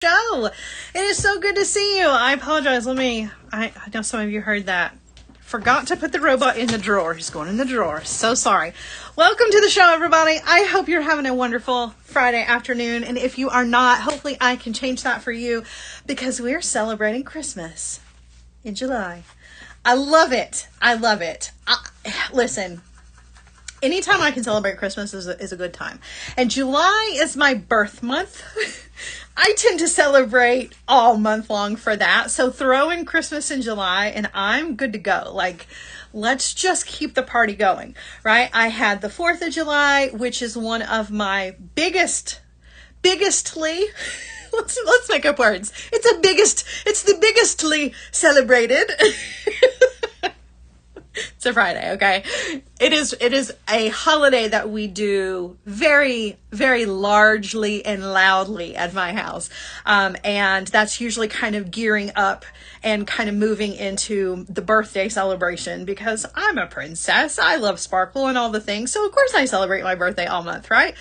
Show. It is so good to see you. I apologize. I know some of you heard that. Forgot to put the robot in the drawer. He's going in the drawer. So sorry. Welcome to the show, everybody. I hope you're having a wonderful Friday afternoon. And if you are not, hopefully I can change that for you because we're celebrating Christmas in July. I love it. I love it. Listen. Anytime I can celebrate Christmas is a good time. And July is my birth month. I tend to celebrate all month long for that. So throw in Christmas in July and I'm good to go. Like, let's just keep the party going, right? I had the 4th of July, which is one of my biggestly, let's make up words. It's the biggestly celebrated. It's a Friday, okay? It is a holiday that we do very, very largely and loudly at my house. And that's usually kind of gearing up and kind of moving into the birthday celebration because I'm a princess. I love sparkle and all the things. So of course I celebrate my birthday all month, right?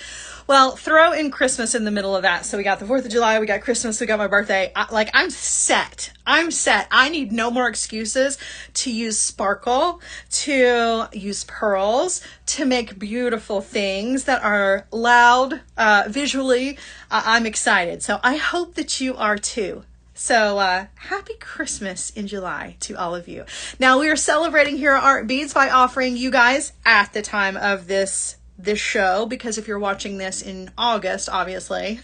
Well, throw in Christmas in the middle of that. So we got the 4th of July, we got Christmas, we got my birthday. I'm set. I need no more excuses to use sparkle, to use pearls, to make beautiful things that are loud, visually. I'm excited. So I hope that you are too. So happy Christmas in July to all of you. Now we are celebrating here at Art Beads by offering you guys at the time of this show, because if you're watching this in August, obviously,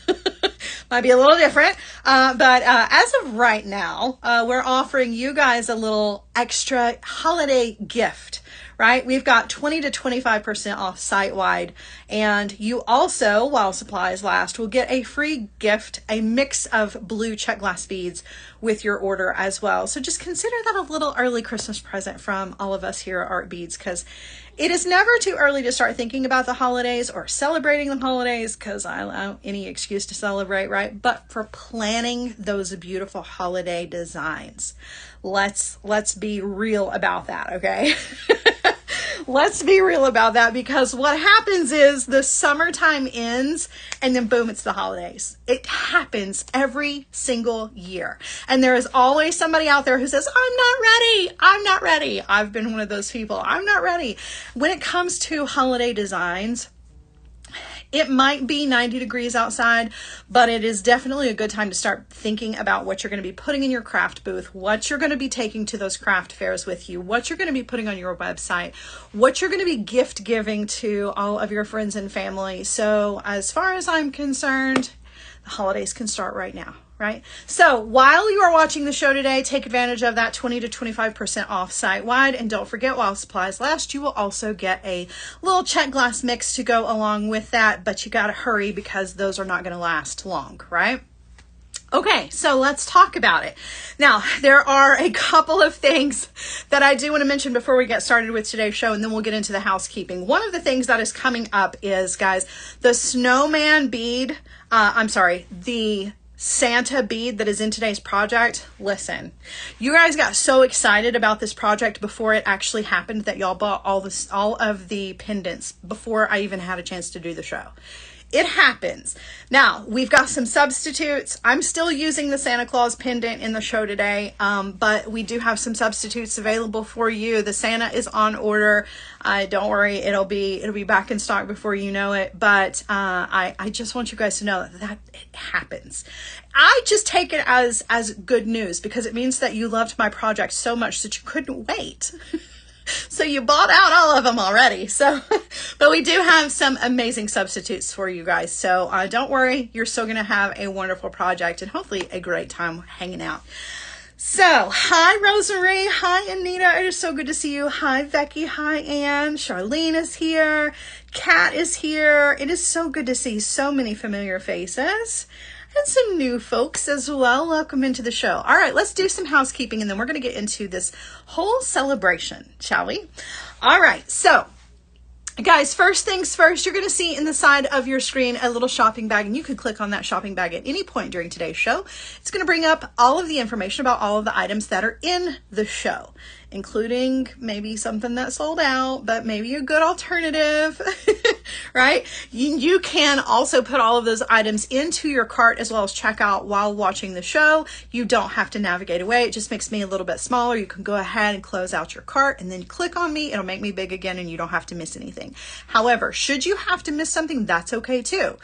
might be a little different. But as of right now, we're offering you guys a little extra holiday gift, right? We've got 20 to 25% off site-wide. And you also, while supplies last, will get a free gift, a mix of blue check glass beads with your order as well. So just consider that a little early Christmas present from all of us here at Art Beads, because it is never too early to start thinking about the holidays or celebrating the holidays, because I allow any excuse to celebrate, right? But for planning those beautiful holiday designs, let's be real about that, okay? Let's be real about that, because what happens is the summertime ends and then boom, it's the holidays. It happens every single year. And there is always somebody out there who says, I'm not ready. I'm not ready. I've been one of those people. I'm not ready. When it comes to holiday designs, it might be 90 degrees outside, but it is definitely a good time to start thinking about what you're going to be putting in your craft booth, what you're going to be taking to those craft fairs with you, what you're going to be putting on your website, what you're going to be gift giving to all of your friends and family. So as far as I'm concerned, the holidays can start right now. Right? So while you are watching the show today, take advantage of that 20 to 25% off site-wide. And don't forget, while supplies last, you will also get a little check glass mix to go along with that. But you got to hurry because those are not going to last long, right? Okay, so let's talk about it. Now, there are a couple of things that I do want to mention before we get started with today's show, and then we'll get into the housekeeping. One of the things that is coming up is, guys, the snowman bead, the Santa bead that is in today's project. Listen, you guys got so excited about this project before it actually happened that y'all bought all of the pendants before I even had a chance to do the show. It happens. Now, we've got some substitutes. I'm still using the Santa Claus pendant in the show today, but we do have some substitutes available for you. The Santa is on order. Don't worry, it'll be back in stock before you know it. But I just want you guys to know that it happens. I just take it as good news because it means that you loved my project so much that you couldn't wait. So you bought out all of them already. So, but we do have some amazing substitutes for you guys. So don't worry, you're still going to have a wonderful project and hopefully a great time hanging out. So, hi Rosemary, hi Anita, it is so good to see you. Hi Becky, hi Ann, Charlene is here, Kat is here. It is so good to see so many familiar faces. And some new folks as well. Welcome into the show. All right, let's do some housekeeping and then we're going to get into this whole celebration, shall we? All right, so guys, first things first, you're going to see in the side of your screen a little shopping bag, and you can click on that shopping bag at any point during today's show. It's going to bring up all of the information about all of the items that are in the show, including maybe something that sold out, but maybe a good alternative, right? You can also put all of those items into your cart as well as check out while watching the show. You don't have to navigate away. It just makes me a little bit smaller. You can go ahead and close out your cart and then click on me. It'll make me big again and you don't have to miss anything. However, should you have to miss something, that's okay too,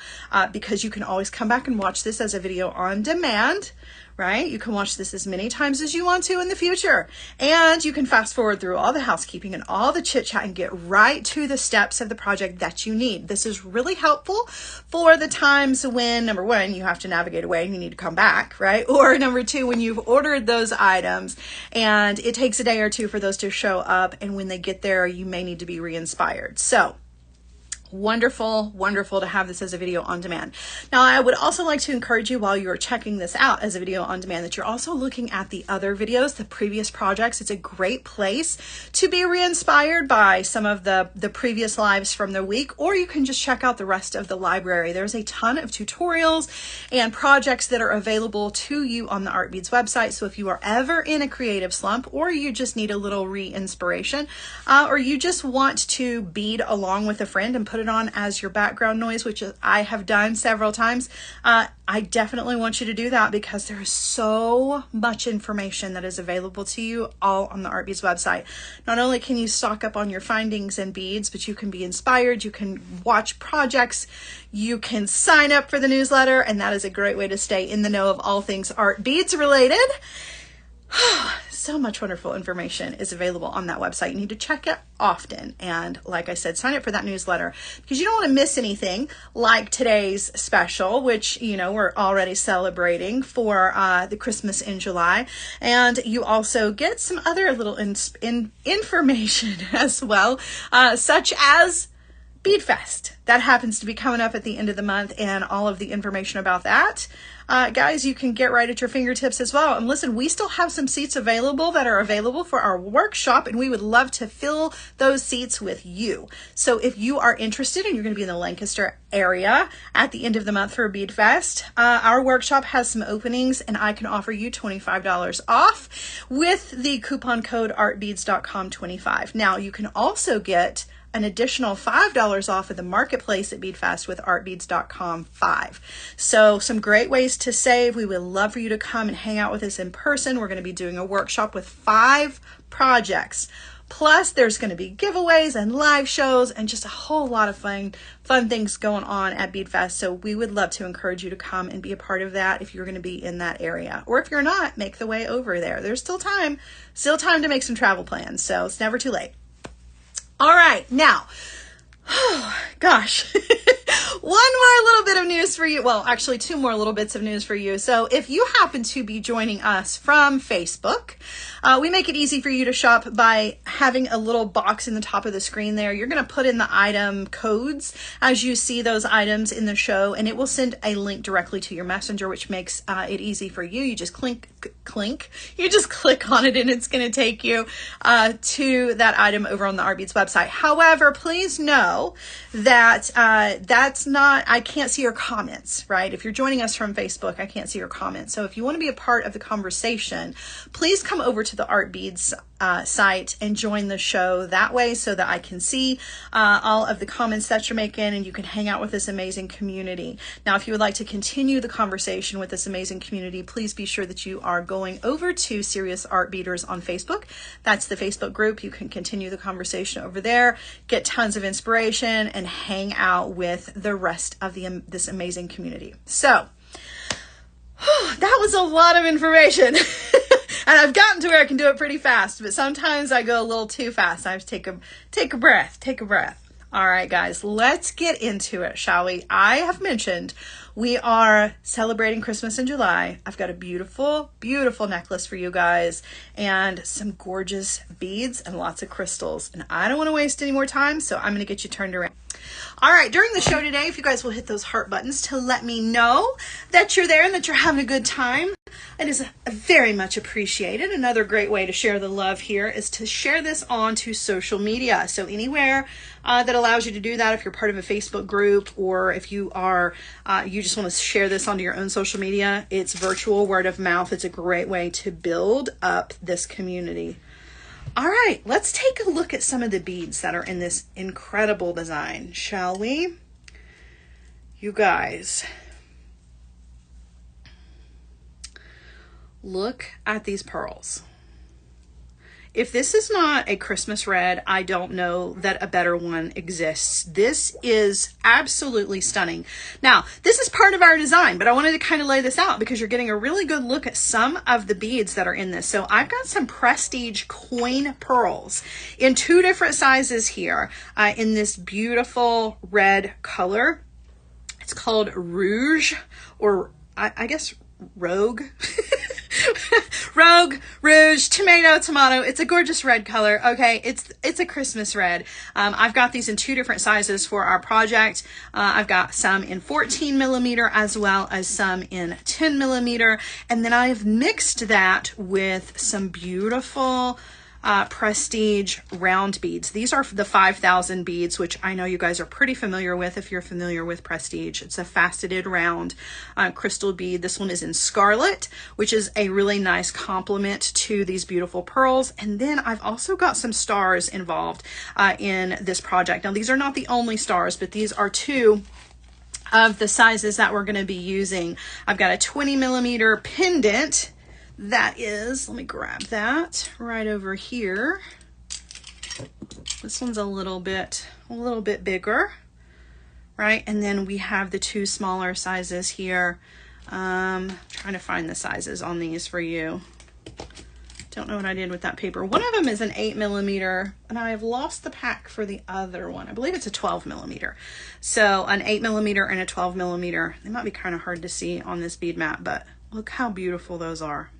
because you can always come back and watch this as a video on demand. Right? You can watch this as many times as you want to in the future. And you can fast forward through all the housekeeping and all the chit chat and get right to the steps of the project that you need. This is really helpful for the times when, number one, you have to navigate away and you need to come back, right? Or number two, when you've ordered those items and it takes a day or two for those to show up. And when they get there, you may need to be re-inspired. So, wonderful, wonderful to have this as a video on demand. Now, I would also like to encourage you while you're checking this out as a video on demand that you're also looking at the other videos, the previous projects. It's a great place to be re-inspired by some of the previous lives from the week, or you can just check out the rest of the library. There's a ton of tutorials and projects that are available to you on the Art Beads website. So if you are ever in a creative slump, or you just need a little re-inspiration, or you just want to bead along with a friend and put it on as your background noise, which I have done several times, I definitely want you to do that because there is so much information that is available to you all on the Art Beads website. Not only can you stock up on your findings and beads, but you can be inspired, you can watch projects, you can sign up for the newsletter, and that is a great way to stay in the know of all things Art Beads related. So much wonderful information is available on that website. You need to check it often. And like I said, sign up for that newsletter because you don't want to miss anything like today's special, which, you know, we're already celebrating for the Christmas in July. And you also get some other little information as well, such as Bead Fest. That happens to be coming up at the end of the month, and all of the information about that, guys, you can get right at your fingertips as well. And listen, we still have some seats available that are available for our workshop, and we would love to fill those seats with you. So if you are interested and you're going to be in the Lancaster area at the end of the month for Bead Fest, our workshop has some openings, and I can offer you $25 off with the coupon code artbeads.com25. Now, you can also get an additional $5 off of the marketplace at BeadFest with artbeads.com 5. So some great ways to save. We would love for you to come and hang out with us in person. We're going to be doing a workshop with 5 projects. Plus, there's going to be giveaways and live shows and just a whole lot of fun things going on at BeadFest. So we would love to encourage you to come and be a part of that if you're going to be in that area. Or if you're not, make the way over there. There's still time to make some travel plans. So it's never too late. All right, now, gosh, one more little bit of news for you. Well, actually 2 more little bits of news for you. So if you happen to be joining us from Facebook, we make it easy for you to shop by having a little box in the top of the screen there. You're going to put in the item codes as you see those items in the show, and it will send a link directly to your messenger, which makes it easy for you. You just you just click on it and it's going to take you to that item over on the Art Beads website. However, please know that I can't see your comments, right? If you're joining us from Facebook, I can't see your comments. So if you want to be a part of the conversation, please come over to the Art Beads site and join the show that way so that I can see all of the comments that you're making and you can hang out with this amazing community. Now, if you would like to continue the conversation with this amazing community, please be sure that you are going over to Serious Art Beaters on Facebook. That's the Facebook group. You can continue the conversation over there, get tons of inspiration, and hang out with the rest of this amazing community. So, that was a lot of information. And I've gotten to where I can do it pretty fast, but sometimes I go a little too fast. I have to take a breath. All right, guys, let's get into it, shall we? I have mentioned we are celebrating Christmas in July. I've got a beautiful, beautiful necklace for you guys and some gorgeous beads and lots of crystals. And I don't want to waste any more time, so I'm going to get you turned around. All right, during the show today, if you guys will hit those heart buttons to let me know that you're there and that you're having a good time, it is very much appreciated. Another great way to share the love here is to share this on to social media. So anywhere that allows you to do that, if you're part of a Facebook group or if you are, you just want to share this onto your own social media, it's virtual word of mouth. It's a great way to build up this community. All right, let's take a look at some of the beads that are in this incredible design, shall we? You guys, look at these pearls. If this is not a Christmas red, I don't know that a better one exists. This is absolutely stunning. Now, this is part of our design, but I wanted to kind of lay this out because you're getting a really good look at some of the beads that are in this. So I've got some prestige coin pearls in 2 different sizes here in this beautiful red color. It's called Rouge, or I guess Rogue. Rogue, Rouge, Tomato. It's a gorgeous red color. Okay, it's a Christmas red. I've got these in 2 different sizes for our project. I've got some in 14 millimeter as well as some in 10 millimeter. And then I've mixed that with some beautiful prestige round beads. These are the 5,000 beads, which I know you guys are pretty familiar with if you're familiar with prestige. It's a faceted round crystal bead. This one is in scarlet, which is a really nice complement to these beautiful pearls. And then I've also got some stars involved in this project. Now, these are not the only stars, but these are 2 of the sizes that we're going to be using. I've got a 20 millimeter pendant. That is, let me grab that right over here. This one's a little bit bigger, right? And then we have the 2 smaller sizes here. Trying to find the sizes on these for you. Don't know what I did with that paper. One of them is an 8 millimeter, and I've lost the pack for the other one. I believe it's a 12 millimeter. So an 8 millimeter and a 12 millimeter. They might be kind of hard to see on this bead mat, but look how beautiful those are.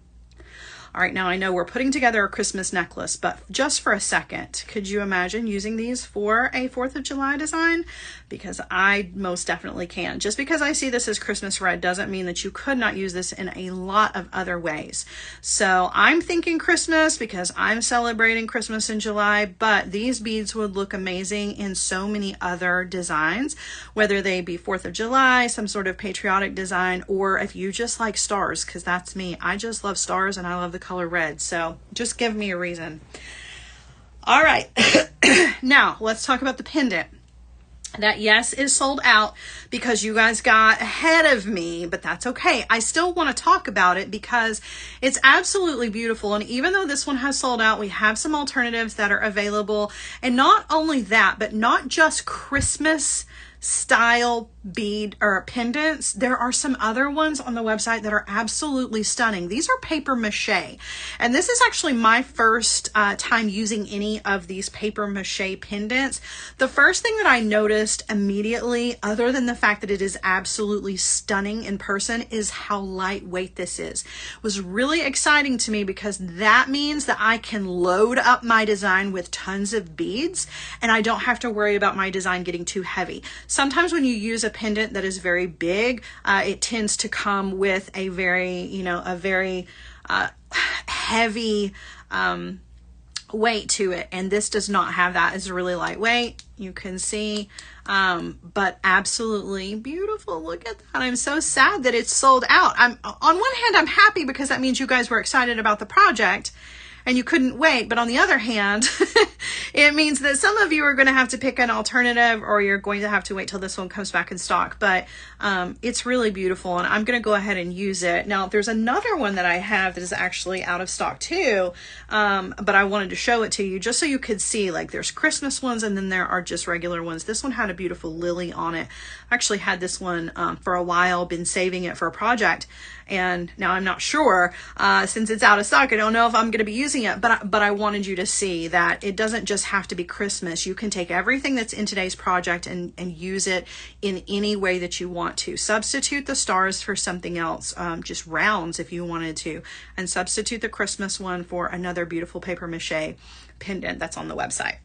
All right, now I know we're putting together a Christmas necklace, but just for a second, could you imagine using these for a 4th of July design? Because I most definitely can. Just because I see this as Christmas red doesn't mean that you could not use this in a lot of other ways. So I'm thinking Christmas because I'm celebrating Christmas in July, but these beads would look amazing in so many other designs, whether they be 4th of July, some sort of patriotic design, or if you just like stars, because that's me. I just love stars and I love the color red. So just give me a reason. All right. Now let's talk about the pendant. That, yes, is sold out because you guys got ahead of me, but that's okay. I still want to talk about it because it's absolutely beautiful. And even though this one has sold out, we have some alternatives that are available. And not only that, but not just Christmas style bead or pendants. There are some other ones on the website that are absolutely stunning. These are paper mache, and this is actually my first time using any of these paper mache pendants. The first thing that I noticed immediately, other than the fact that it is absolutely stunning in person, is how lightweight this is. It was really exciting to me because that means that I can load up my design with tons of beads and I don't have to worry about my design getting too heavy. Sometimes when you use a pendant that is very big, it tends to come with a very, heavy weight to it. And this does not have that. It's really lightweight. You can see, but absolutely beautiful. Look at that. I'm so sad that it's sold out. On one hand, I'm happy because that means you guys were excited about the project and you couldn't wait. But on the other hand, it means that some of you are going to have to pick an alternative, or you're going to have to wait till this one comes back in stock. But it's really beautiful, and I'm going to go ahead and use it. Now, there's another one that I have that is actually out of stock too, but I wanted to show it to you just so you could see, like, there's Christmas ones and then there are just regular ones. This one had a beautiful lily on it. I actually had this one for a while, been saving it for a project, and now I'm not sure, since it's out of stock, I don't know if I'm going to be using it, but I wanted you to see that it doesn't just have to be Christmas. You can take everything that's in today's project and use it in any way that you want to. Substitute the stars for something else, just rounds if you wanted to, and substitute the Christmas one for another beautiful paper mache pendant that's on the website.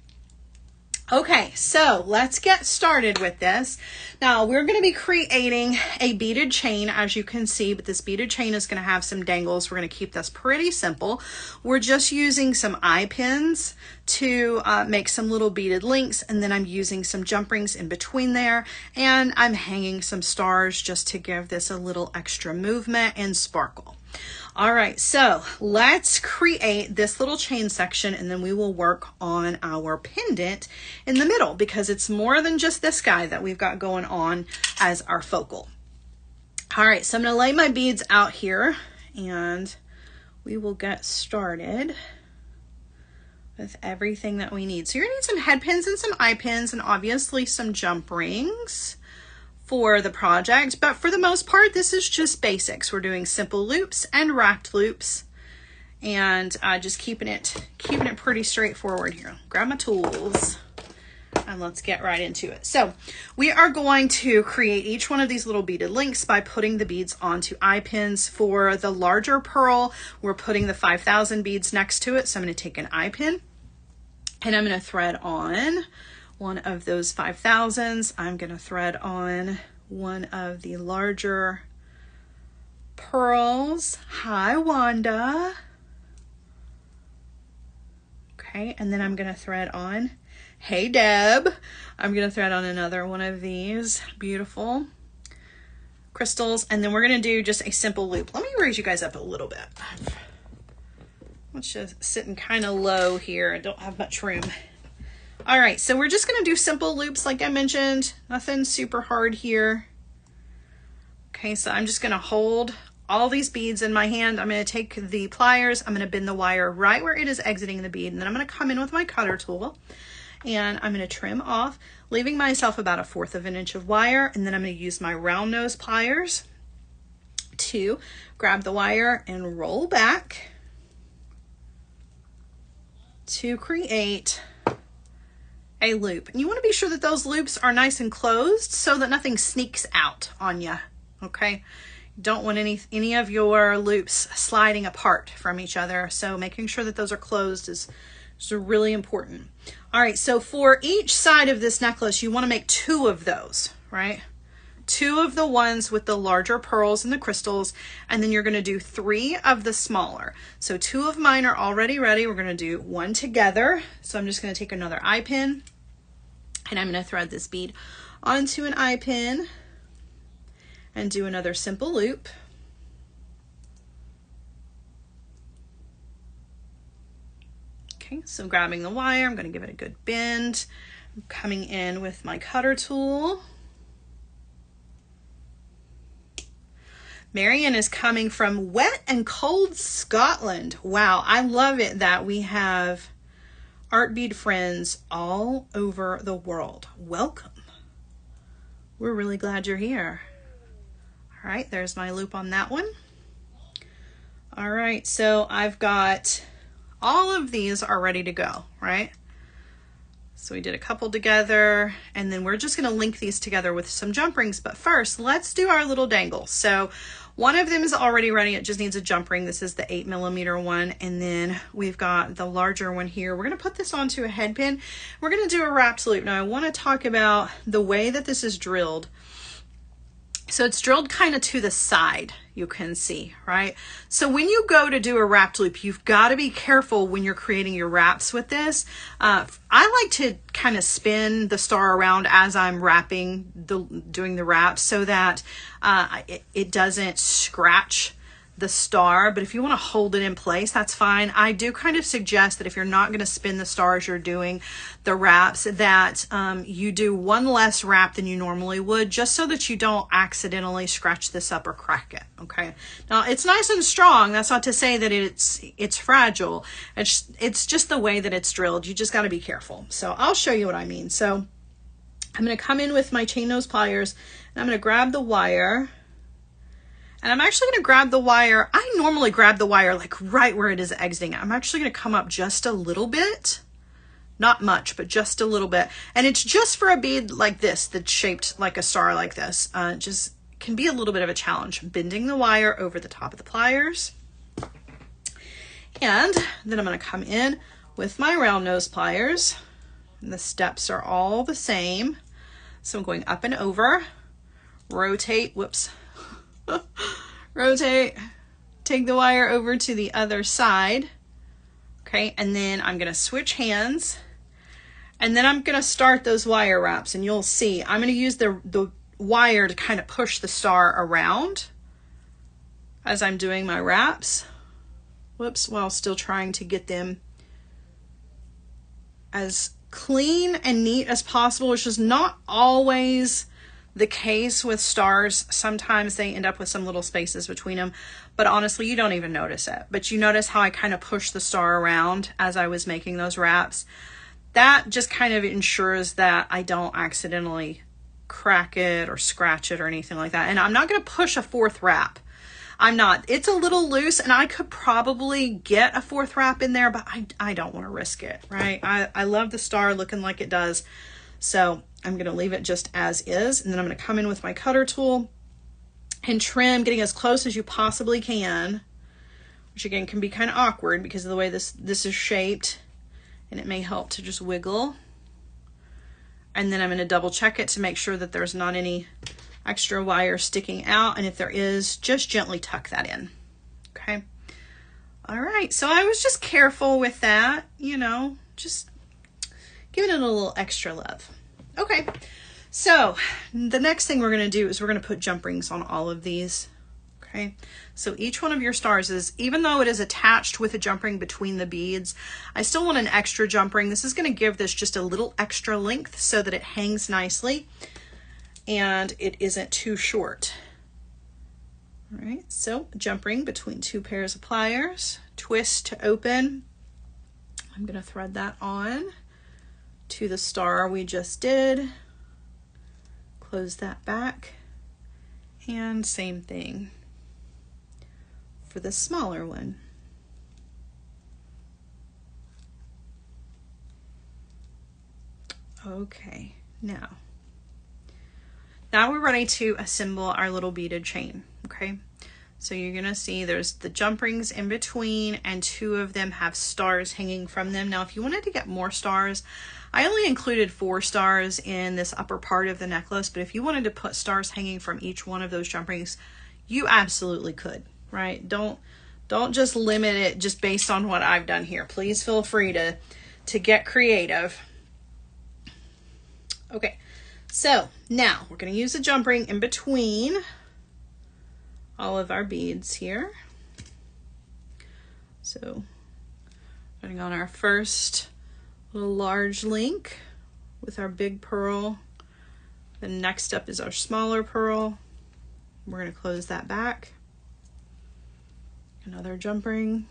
Okay, so let's get started with this. Now we're going to be creating a beaded chain, as you can see, but this beaded chain is going to have some dangles. We're going to keep this pretty simple. We're just using some eye pins to make some little beaded links, and then I'm using some jump rings in between there, and I'm hanging some stars just to give this a little extra movement and sparkle. All right, so let's create this little chain section, and then we will work on our pendant in the middle, because it's more than just this guy that we've got going on as our focal. All right, so I'm gonna lay my beads out here, and we will get started with everything that we need. So you're gonna need some head pins and some eye pins, and obviously some jump rings for the project, but for the most part, this is just basics. We're doing simple loops and wrapped loops, and just keeping it pretty straightforward here. Grab my tools, and let's get right into it. So we are going to create each one of these little beaded links by putting the beads onto eye pins. For the larger pearl, we're putting the 5,000 beads next to it. So I'm going to take an eye pin, and I'm going to thread on one of those 5,000s. I'm going to thread on one of the larger pearls. Hi, Wanda. Okay, and then I'm going to thread on, hey, Deb. I'm going to thread on another one of these beautiful crystals, and then we're going to do just a simple loop. Let me raise you guys up a little bit. I'm just sitting kind of low here. I don't have much room. All right, so we're just gonna do simple loops like I mentioned, nothing super hard here. Okay, so I'm just gonna hold all these beads in my hand. I'm gonna take the pliers, I'm gonna bend the wire right where it is exiting the bead, and then I'm gonna come in with my cutter tool, and I'm gonna trim off, leaving myself about 1/4 of an inch of wire, and then I'm gonna use my round nose pliers to grab the wire and roll back to create a loop. And you want to be sure that those loops are nice and closed so that nothing sneaks out on you. Okay, you don't want any of your loops sliding apart from each other, so making sure that those are closed is really important. All right, so for each side of this necklace, you want to make 2 of those, right? 2 of the ones with the larger pearls and the crystals, and then you're going to do 3 of the smaller. So 2 of mine are already ready. We're going to do 1 together. So I'm just going to take another eye pin, and I'm going to thread this bead onto an eye pin and do another simple loop. Okay, so grabbing the wire, I'm going to give it a good bend. I'm coming in with my cutter tool. Marion is coming from wet and cold Scotland. Wow, I love it that we have art bead friends all over the world. Welcome. We're really glad you're here. All right, there's my loop on that one. All right, so I've got all of these are ready to go, right? So we did a couple together, and then we're just going to link these together with some jump rings. But first, let's do our little dangles. So one of them is already ready. It just needs a jump ring. This is the 8mm one. And then we've got the larger one here. We're going to put this onto a head pin. We're going to do a wrapped loop. Now I want to talk about the way that this is drilled. So it's drilled kind of to the side, you can see, right? So when you go to do a wrapped loop, you've got to be careful when you're creating your wraps with this. I like to kind of spin the star around as I'm wrapping, doing the wrap, so that it doesn't scratch the star. But if you want to hold it in place, that's fine. I do kind of suggest that if you're not going to spin the star as you're doing the wraps, that you do one less wrap than you normally would, just so that you don't accidentally scratch this up or crack it. Okay, now it's nice and strong. That's not to say that it's fragile. It's just the way that it's drilled. You just got to be careful. So I'll show you what I mean. So I'm going to come in with my chain nose pliers, and I'm going to grab the wire. And I'm actually going to grab the wire. I normally grab the wire like right where it is exiting. I'm actually going to come up just a little bit, not much, but just a little bit. And it's just for a bead like this that's shaped like a star like this. Just can be a little bit of a challenge. Bending the wire over the top of the pliers. And then I'm going to come in with my round nose pliers. And the steps are all the same. So I'm going up and over, rotate, whoops. Rotate, take the wire over to the other side. Okay, and then I'm going to switch hands, and then I'm going to start those wire wraps, and you'll see I'm going to use the wire to kind of push the star around. as I'm doing my wraps. Whoops, while still trying to get them as clean and neat as possible, which is not always the case with stars. Sometimes they end up with some little spaces between them, but honestly, you don't even notice it. But you notice how I kind of pushed the star around as I was making those wraps. That just kind of ensures that I don't accidentally crack it or scratch it or anything like that. And I'm not going to push a fourth wrap. I'm not. It's a little loose, and I could probably get a fourth wrap in there, but I don't want to risk it, right? I love the star looking like it does. So I'm going to leave it just as is, and then I'm going to come in with my cutter tool and trim, getting as close as you possibly can, which again can be kind of awkward because of the way this is shaped, and it may help to just wiggle. And then I'm going to double check it to make sure that there's not any extra wire sticking out, and if there is, just gently tuck that in. Okay. All right, so I was just careful with that, you know, just giving it a little extra love. Okay, so the next thing we're going to do is we're going to put jump rings on all of these. Okay, so each one of your stars is, even though it is attached with a jump ring between the beads, I still want an extra jump ring. This is going to give this just a little extra length so that it hangs nicely and it isn't too short. All right, so jump ring between two pairs of pliers, twist to open. I'm going to thread that on to the star we just did, close that back, and same thing for the smaller one. Okay, now we're ready to assemble our little beaded chain. Okay, so you're gonna see there's the jump rings in between, and two of them have stars hanging from them. Now, if you wanted to get more stars, I only included 4 stars in this upper part of the necklace, but if you wanted to put stars hanging from each one of those jump rings, you absolutely could, right? Don't just limit it just based on what I've done here. Please feel free to get creative. Okay, so now we're going to use a jump ring in between all of our beads here. So putting on our first little large link with our big pearl. Then next up is our smaller pearl. We're going to close that back. Another jump ring.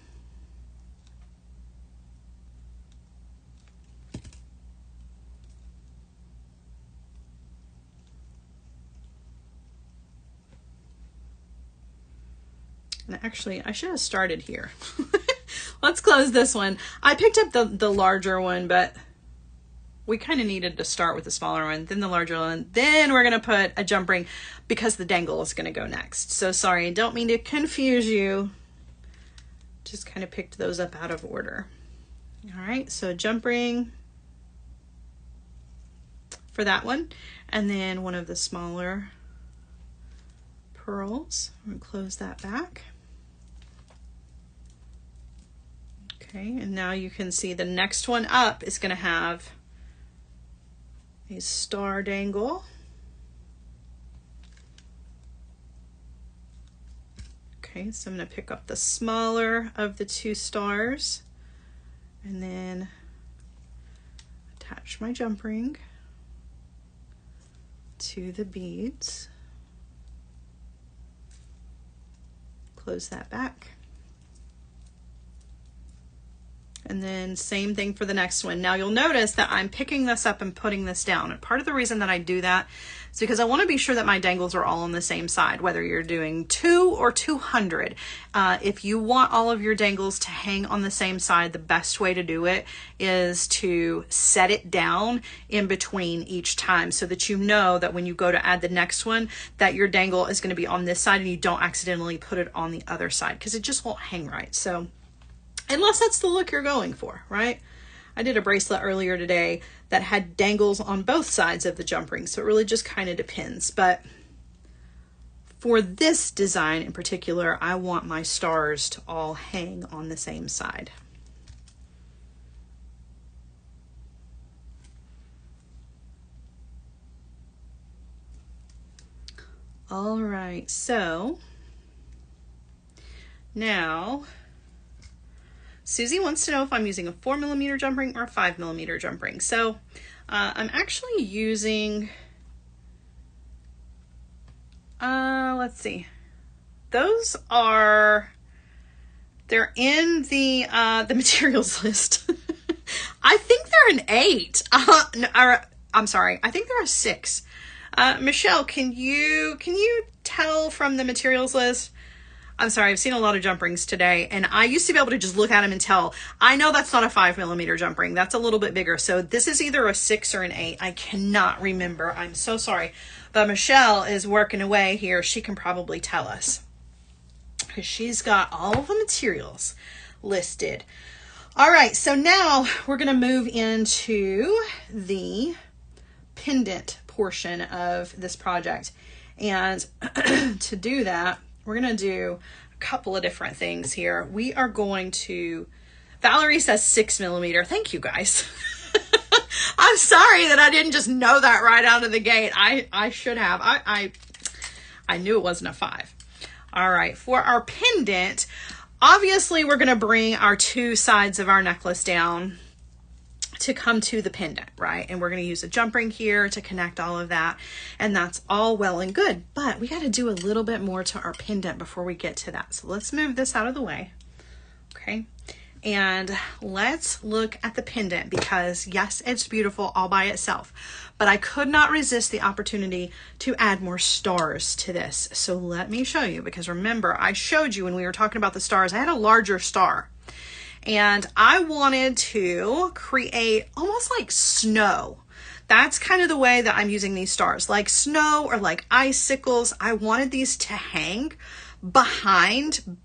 And actually, I should have started here. Let's close this one. I picked up the larger one, but we kind of needed to start with the smaller one, then the larger one. Then we're going to put a jump ring because the dangle is going to go next. So sorry, don't mean to confuse you. Just kind of picked those up out of order. All right, so a jump ring for that one. And then one of the smaller pearls. I'm going to close that back. Okay, and now you can see the next one up is going to have a star dangle. Okay, so I'm going to pick up the smaller of the 2 stars and then attach my jump ring to the beads. Close that back. And then same thing for the next one. Now you'll notice that I'm picking this up and putting this down. And part of the reason that I do that is because I want to be sure that my dangles are all on the same side, whether you're doing 2 or 200. If you want all of your dangles to hang on the same side, the best way to do it is to set it down in between each time so that you know that when you go to add the next one, that your dangle is going to be on this side and you don't accidentally put it on the other side because it just won't hang right. So unless that's the look you're going for, right? I did a bracelet earlier today that had dangles on both sides of the jump ring, so it really just kind of depends. But for this design in particular, I want my stars to all hang on the same side. All right, so Now, Susie wants to know if I'm using a 4mm jump ring or a 5mm jump ring. So I'm actually using, let's see, those are, they're in the materials list. I think they're an 8. I'm sorry, I think they're a 6. Michelle, can you tell from the materials list? I'm sorry, I've seen a lot of jump rings today, and I used to be able to just look at them and tell. I know that's not a 5mm jump ring. That's a little bit bigger. So this is either a 6 or an 8. I cannot remember. I'm so sorry. But Michelle is working away here. She can probably tell us, because she's got all of the materials listed. All right, so now we're going to move into the pendant portion of this project. And to do that, we're going to do a couple of different things here. We are going to, Valerie says 6mm. Thank you, guys. I'm sorry that I didn't just know that right out of the gate. I should have. I knew it wasn't a 5. All right, for our pendant, obviously we're going to bring our 2 sides of our necklace down to come to the pendant, right? And we're going to use a jump ring here to connect all of that. And that's all well and good, but we got to do a little bit more to our pendant before we get to that. So let's move this out of the way. Okay. And let's look at the pendant, because yes, it's beautiful all by itself, but I could not resist the opportunity to add more stars to this. So let me show you, because remember, I showed you when we were talking about the stars, I had a larger star. And I wanted to create almost like snow. That's kind of the way that I'm using these stars, like snow or like icicles. I wanted these to hang behind.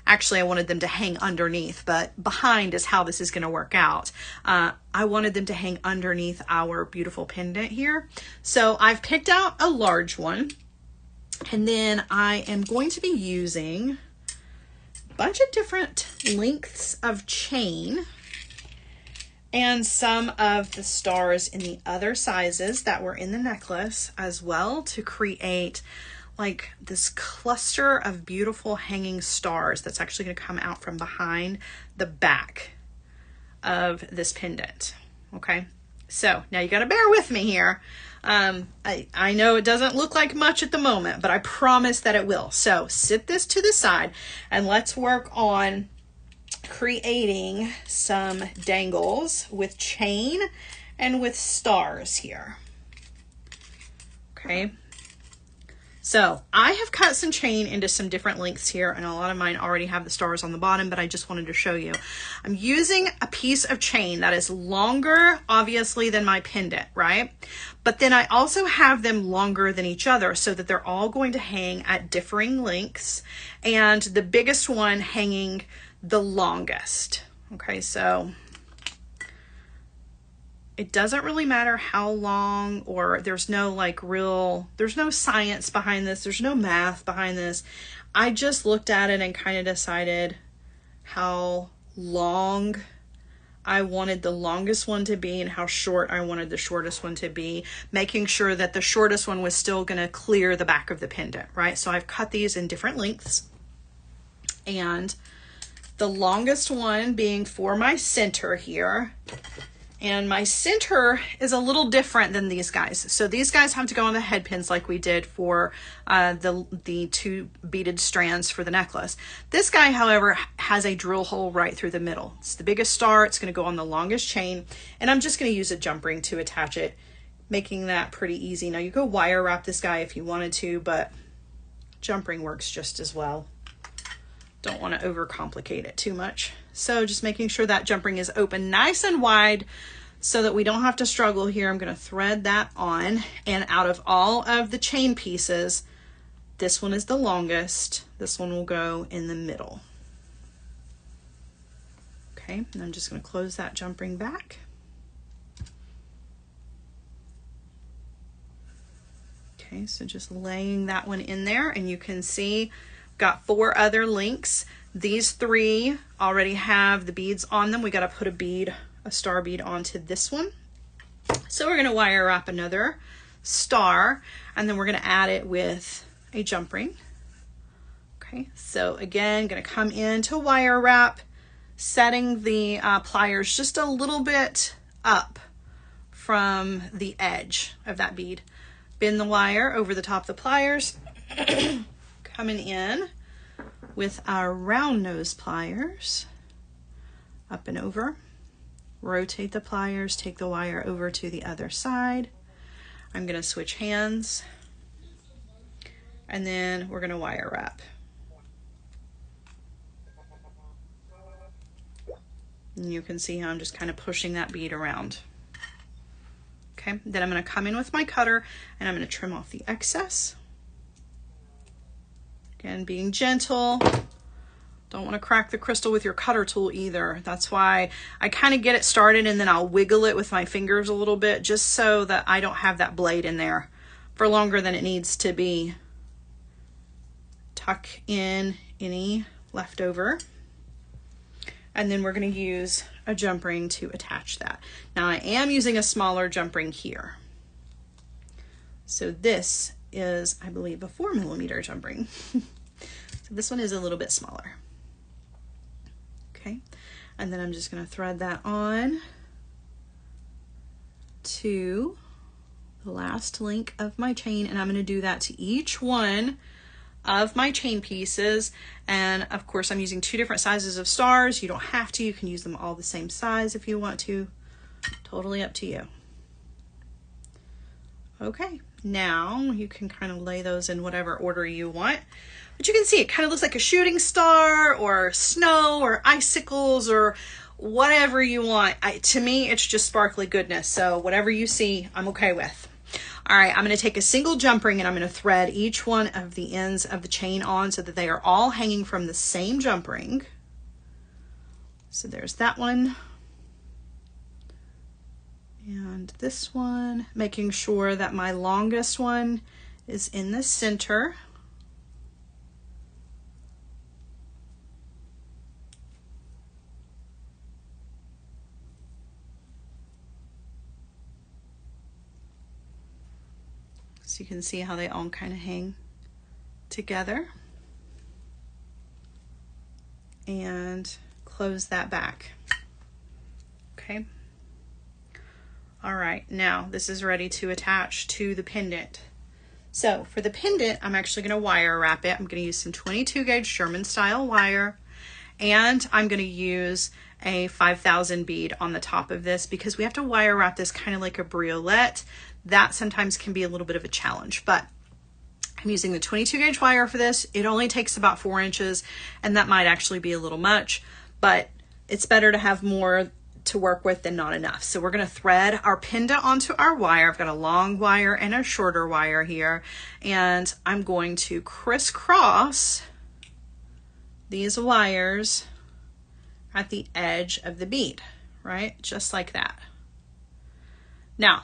Actually, I wanted them to hang underneath, but behind is how this is going to work out. I wanted them to hang underneath our beautiful pendant here. So I've picked out a large one, and then I am going to be using bunch of different lengths of chain and some of the stars in the other sizes that were in the necklace as well, to create like this cluster of beautiful hanging stars that's actually going to come out from behind the back of this pendant. Okay, so now you got to bear with me here. I know it doesn't look like much at the moment, but I promise that it will. So sit this to the side and let's work on creating some dangles with chain and with stars here. Okay. So I have cut some chain into some different lengths here, and a lot of mine already have the stars on the bottom, but I just wanted to show you. I'm using a piece of chain that is longer, obviously, than my pendant, right? But then I also have them longer than each other so that they're all going to hang at differing lengths, and the biggest one hanging the longest. Okay, so it doesn't really matter how long, or there's no like there's no science behind this. There's no math behind this. I just looked at it and kind of decided how long I wanted the longest one to be and how short I wanted the shortest one to be, making sure that the shortest one was still going to clear the back of the pendant, right? So I've cut these in different lengths, and the longest one being for my center here. And my center is a little different than these guys. So these guys have to go on the head pins like we did for the 2 beaded strands for the necklace. This guy, however, has a drill hole right through the middle. It's the biggest star. It's going to go on the longest chain. And I'm just going to use a jump ring to attach it, making that pretty easy. Now you go wire wrap this guy if you wanted to, but jump ring works just as well. Don't want to overcomplicate it too much. So just making sure that jump ring is open nice and wide so that we don't have to struggle here. I'm going to thread that on, and out of all of the chain pieces, this one is the longest. This one will go in the middle. Okay, and I'm just going to close that jump ring back. Okay, so just laying that one in there, and you can see got 4 other links. These 3 already have the beads on them. We got to put a star bead onto this one. So we're going to wire wrap another star, and then we're going to add it with a jump ring. Okay, so again, gonna come into wire wrap, setting the pliers just a little bit up from the edge of that bead. Bend the wire over the top of the pliers, coming in with our round nose pliers, up and over. Rotate the pliers, take the wire over to the other side. I'm gonna switch hands, and then we're gonna wire wrap. And you can see how I'm just kind of pushing that bead around. Okay, then I'm going to come in with my cutter and I'm going to trim off the excess. Again, being gentle. Don't want to crack the crystal with your cutter tool either. That's why I kind of get it started and then I'll wiggle it with my fingers a little bit just so that I don't have that blade in there for longer than it needs to be. Tuck in any leftover. And then we're going to use a jump ring to attach that. Now I am using a smaller jump ring here. So this is, I believe, a 4mm jump ring. So this one is a little bit smaller. Okay, and then I'm just going to thread that on to the last link of my chain, and I'm going to do that to each one of my chain pieces. And of course I'm using 2 different sizes of stars. You don't have to, you can use them all the same size if you want to, totally up to you. Okay, now you can kind of lay those in whatever order you want, but you can see it kind of looks like a shooting star or snow or icicles or whatever you want. To me it's just sparkly goodness, so whatever you see I'm okay with. All right, I'm going to take a single jump ring and I'm going to thread each one of the ends of the chain on so that they are all hanging from the same jump ring. So there's that one. And this one, making sure that my longest one is in the center. So you can see how they all kind of hang together. And close that back. Okay. All right, now this is ready to attach to the pendant. So for the pendant, I'm actually going to wire wrap it. I'm going to use some 22 gauge German style wire, and I'm going to use a 5,000 bead on the top of this because we have to wire wrap this kind of like a briolette. That sometimes can be a little bit of a challenge, but I'm using the 22 gauge wire for this. It only takes about 4 inches, and that might actually be a little much, but it's better to have more to work with than not enough. So we're going to thread our pendant onto our wire. I've got a long wire and a shorter wire here, and I'm going to crisscross these wires at the edge of the bead, right? Just like that. Now,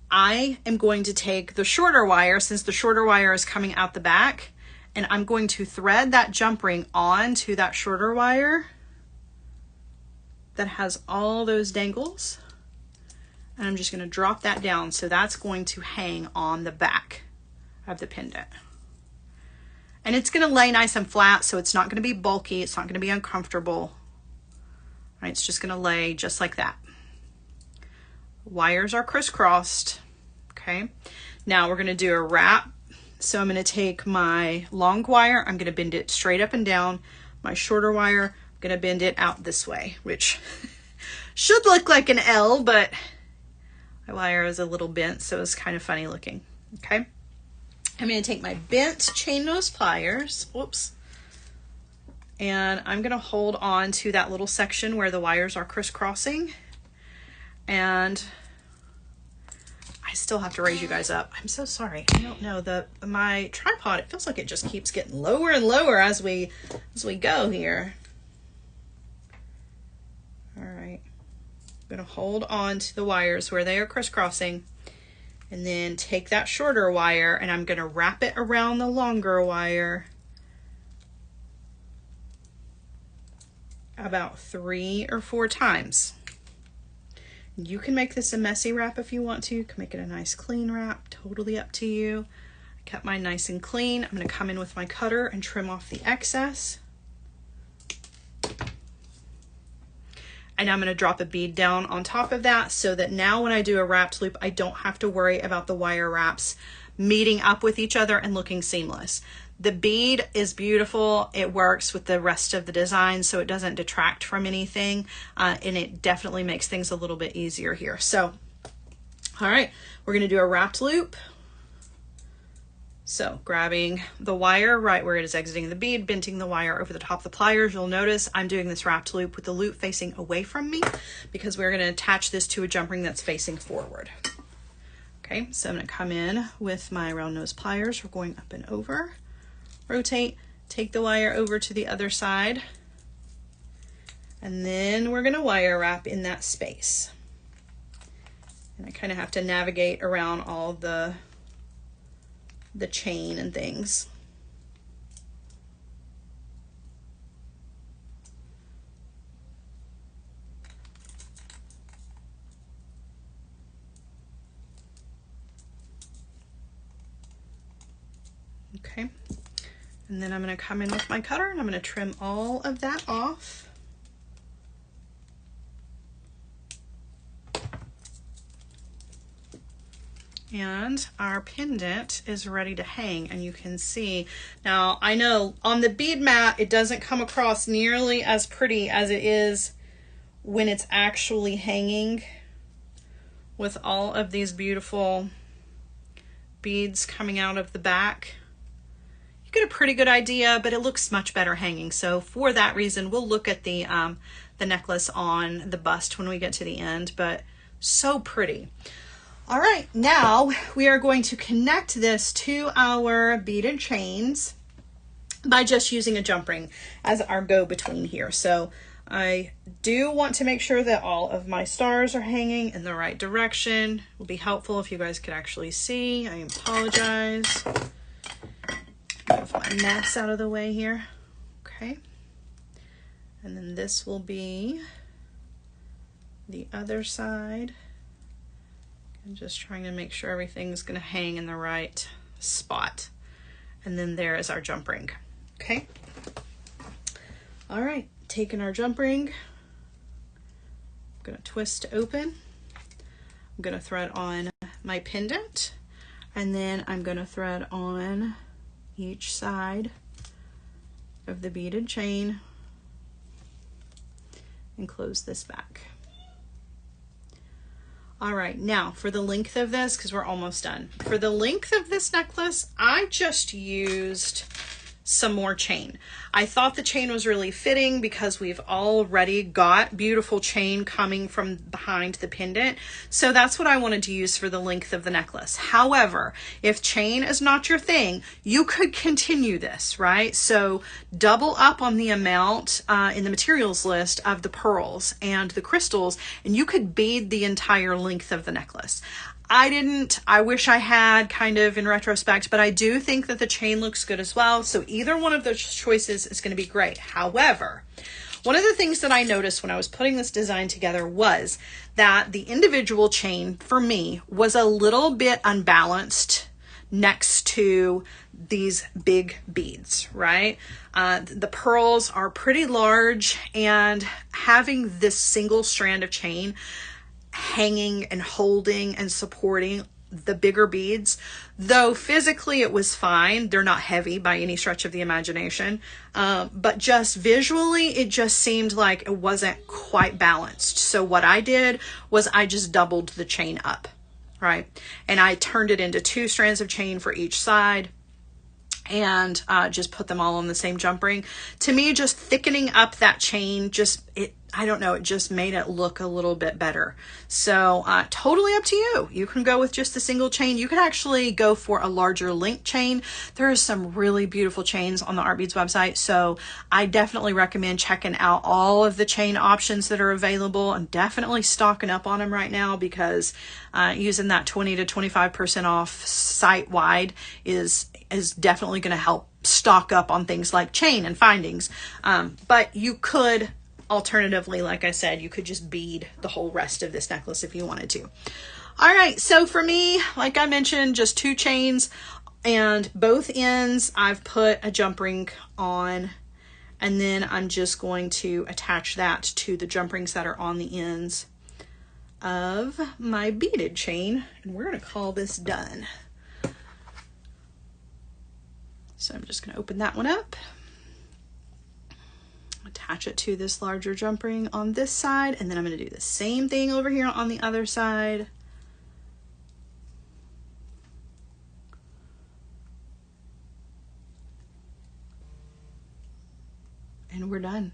I am going to take the shorter wire, since the shorter wire is coming out the back, and I'm going to thread that jump ring onto that shorter wire that has all those dangles, and I'm just going to drop that down, so that's going to hang on the back of the pendant. And it's going to lay nice and flat, so it's not going to be bulky, it's not going to be uncomfortable. Right, it's just going to lay just like that. Wires are crisscrossed. Okay, now we're going to do a wrap. So I'm going to take my long wire, I'm going to bend it straight up and down. My shorter wire, I'm going to bend it out this way, which should look like an L, but my wire is a little bent, so it's kind of funny looking. Okay, I'm going to take my bent chain nose pliers, whoops, and I'm going to hold on to that little section where the wires are crisscrossing. And I still have to raise you guys up. I'm so sorry. I don't know, my tripod, it feels like it just keeps getting lower and lower as we go here. All right, I'm going to hold on to the wires where they are crisscrossing, and then take that shorter wire and I'm going to wrap it around the longer wire about 3 or 4 times. You can make this a messy wrap if you want to. You can make it a nice clean wrap, totally up to you. Kept mine nice and clean. I'm going to come in with my cutter and trim off the excess. And I'm going to drop a bead down on top of that so that now when I do a wrapped loop, I don't have to worry about the wire wraps meeting up with each other and looking seamless. The bead is beautiful. It works with the rest of the design, so it doesn't detract from anything. And it definitely makes things a little bit easier here. So, all right, we're going to do a wrapped loop. So grabbing the wire right where it is exiting the bead, bending the wire over the top of the pliers. You'll notice I'm doing this wrapped loop with the loop facing away from me because we're going to attach this to a jump ring that's facing forward. Okay, so I'm going to come in with my round nose pliers. We're going up and over, rotate, take the wire over to the other side, and then we're going to wire wrap in that space. And I kind of have to navigate around all the chain and things. Okay, and then I'm going to come in with my cutter and I'm going to trim all of that off. And our pendant is ready to hang, and you can see now, I know on the bead mat it doesn't come across nearly as pretty as it is when it's actually hanging with all of these beautiful beads coming out of the back. You get a pretty good idea, but it looks much better hanging. So for that reason, we'll look at the necklace on the bust when we get to the end, but so pretty. All right, now we are going to connect this to our beaded chains by just using a jump ring as our go-between here. So I do want to make sure that all of my stars are hanging in the right direction. It will be helpful if you guys could actually see. I apologize. Move my mess out of the way here. Okay. And then this will be the other side. I'm just trying to make sure everything's going to hang in the right spot. And then there is our jump ring. Okay. All right, taking our jump ring, I'm going to twist to open. I'm going to thread on my pendant, and then I'm going to thread on each side of the beaded chain and close this back. All right, now for the length of this, because we're almost done. For the length of this necklace, I just used some more chain. I thought the chain was really fitting because we've already got beautiful chain coming from behind the pendant. So that's what I wanted to use for the length of the necklace. However, if chain is not your thing, you could continue this, right? So double up on the amount in the materials list of the pearls and the crystals, and you could bead the entire length of the necklace. I didn't. I wish I had, kind of in retrospect, but I do think that the chain looks good as well. So either one of those choices is going to be great. However, one of the things that I noticed when I was putting this design together was that the individual chain for me was a little bit unbalanced next to these big beads, right? The pearls are pretty large, and having this single strand of chain hanging and holding and supporting the bigger beads, though physically it was fine. They're not heavy by any stretch of the imagination, but just visually it just seemed like it wasn't quite balanced. So what I did was I just doubled the chain up, right? And I turned it into 2 strands of chain for each side, and just put them all on the same jump ring. To me, just thickening up that chain, I don't know, it just made it look a little bit better. So totally up to you. You can go with just a single chain. You can actually go for a larger link chain. There are some really beautiful chains on the Art Beads website. So I definitely recommend checking out all of the chain options that are available. I'm definitely stocking up on them right now because using that 20 to 25% off site-wide is definitely going to help stock up on things like chain and findings. But you could alternatively, like I said, you could just bead the whole rest of this necklace if you wanted to. All right, so for me, like I mentioned, just 2 chains And both ends I've put a jump ring on, and then I'm just going to attach that to the jump rings that are on the ends of my beaded chain, and we're going to call this done. So I'm just going to open that one up, attach it to this larger jump ring on this side, and then I'm going to do the same thing over here on the other side. And we're done.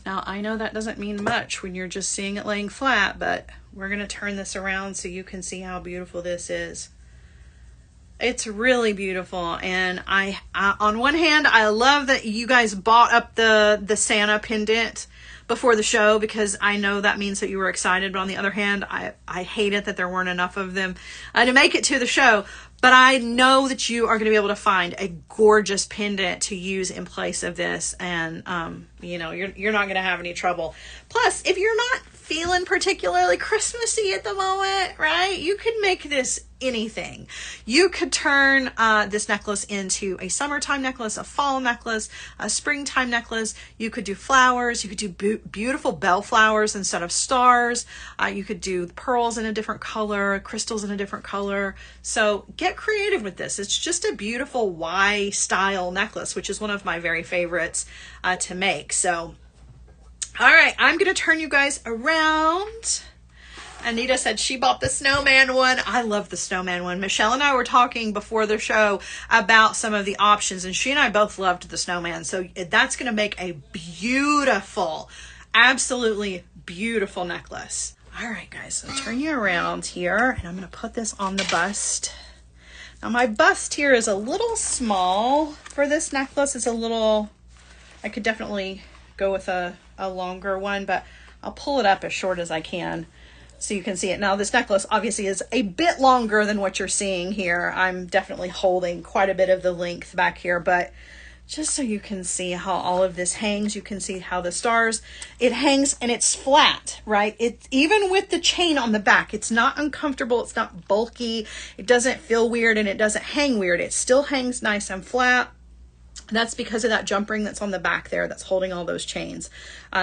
Now, I know that doesn't mean much when you're just seeing it laying flat, but we're going to turn this around so you can see how beautiful this is. It's really beautiful. And I on one hand, I love that you guys bought up the Santa pendant before the show, because I know that means that you were excited. But on the other hand, I hate it that there weren't enough of them to make it to the show. But I know that you are going to be able to find a gorgeous pendant to use in place of this. And, you know, you're not going to have any trouble. Plus, if you're not feeling particularly Christmassy at the moment, right, you could make this anything. You could turn this necklace into a summertime necklace, a fall necklace, a springtime necklace. You could do flowers. You could do beautiful bell flowers instead of stars. You could do pearls in a different color, crystals in a different color. So get creative with this. It's just a beautiful Y style necklace, which is one of my very favorites to make. So, all right, I'm going to turn you guys around. Anita said she bought the snowman one. I love the snowman one. Michelle and I were talking before the show about some of the options, and she and I both loved the snowman. So that's going to make a beautiful, absolutely beautiful necklace. All right, guys, so turn you around here, and I'm going to put this on the bust. Now, my bust here is a little small for this necklace. It's a little, I could definitely go with a longer one, but I'll pull it up as short as I can so you can see it. Now, this necklace obviously is a bit longer than what you're seeing here. I'm definitely holding quite a bit of the length back here, but just so you can see how all of this hangs, you can see how the stars, it hangs and it's flat, right? It's even with the chain on the back, it's not uncomfortable, it's not bulky, it doesn't feel weird, and it doesn't hang weird. It still hangs nice and flat. That's because of that jump ring that's on the back there that's holding all those chains.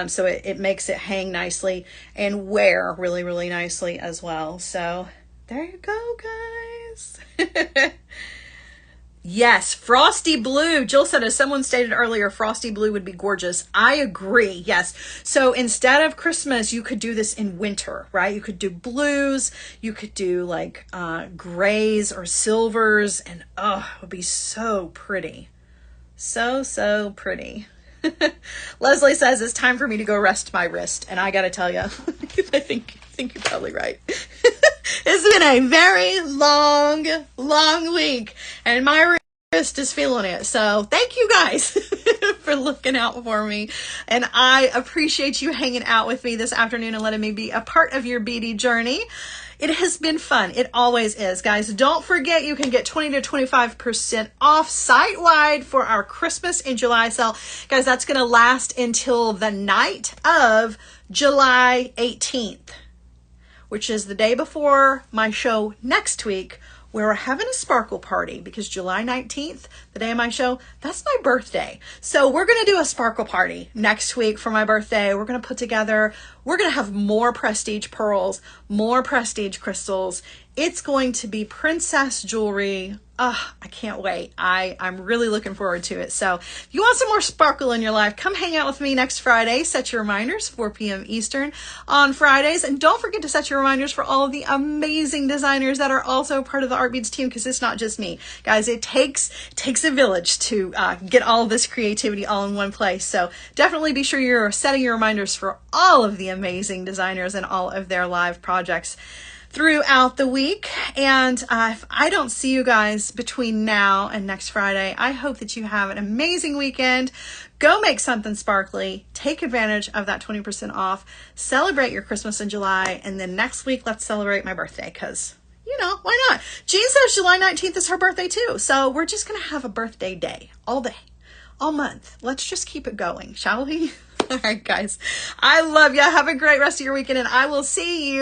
So it makes it hang nicely and wear really, really nicely as well. So there you go, guys. Yes, frosty blue. Jill said, as someone stated earlier, frosty blue would be gorgeous. I agree. Yes. So instead of Christmas, you could do this in winter, right? You could do blues. You could do like grays or silvers, and oh, it would be so pretty. So pretty. Leslie says it's time for me to go rest my wrist, and I gotta tell you, I think you're probably right. It's been a very long week, and my wrist is feeling it. So thank you guys for looking out for me, and I appreciate you hanging out with me this afternoon and letting me be a part of your beadie journey. It has been fun. It always is, guys. Don't forget, you can get 20 to 25% off site-wide for our Christmas in July sale. Guys, that's going to last until the night of July 18th, which is the day before my show next week, where we're having a sparkle party, because July 19th, the day of my show, that's my birthday. So we're going to do a sparkle party next week for my birthday. We're going to put together, we're going to have more prestige pearls, more prestige crystals. It's going to be princess jewelry. Oh, I can't wait. I'm really looking forward to it. So if you want some more sparkle in your life, come hang out with me next Friday. Set your reminders, 4 p.m. Eastern on Fridays. And don't forget to set your reminders for all of the amazing designers that are also part of the Art Beads team, because it's not just me. Guys, it takes a village to get all of this creativity all in one place. So definitely be sure you're setting your reminders for all of the amazing designers and all of their live projects throughout the week. And if I don't see you guys between now and next Friday, I hope that you have an amazing weekend. Go make something sparkly. Take advantage of that 20% off. Celebrate your Christmas in July. And then next week, let's celebrate my birthday, because, you know, why not? Jean says July 19th is her birthday too. So we're just going to have a birthday day all day, all month. Let's just keep it going, shall we? All right, guys. I love you. Have a great rest of your weekend, and I will see you